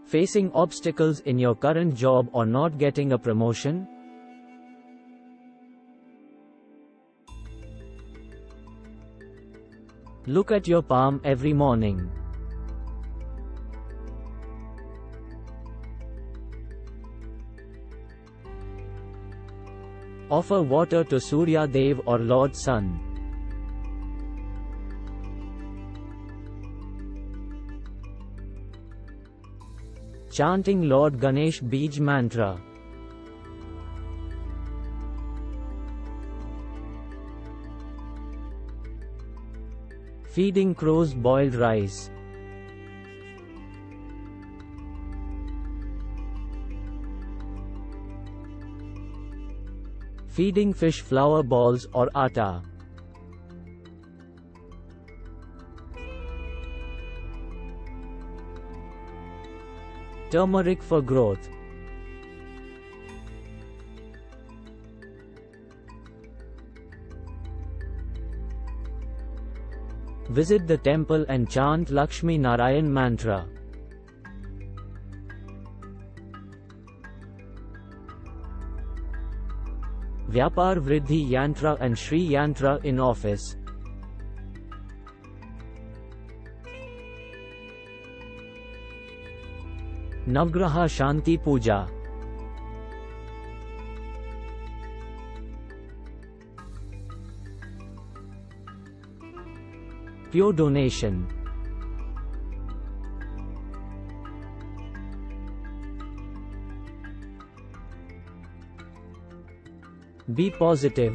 Facing obstacles in your current job or not getting a promotion? Look at your palm every morning. Offer water to Surya Dev or Lord Sun. Chanting Lord Ganesh Bij mantra. Feeding crows boiled rice. Feeding fish flour balls or atta. Turmeric for growth. Visit the temple and chant Lakshmi Narayan mantra. Vyapar Vridhi Yantra and Shri Yantra in office. Navgraha Shanti Puja. Pure donation. Be positive.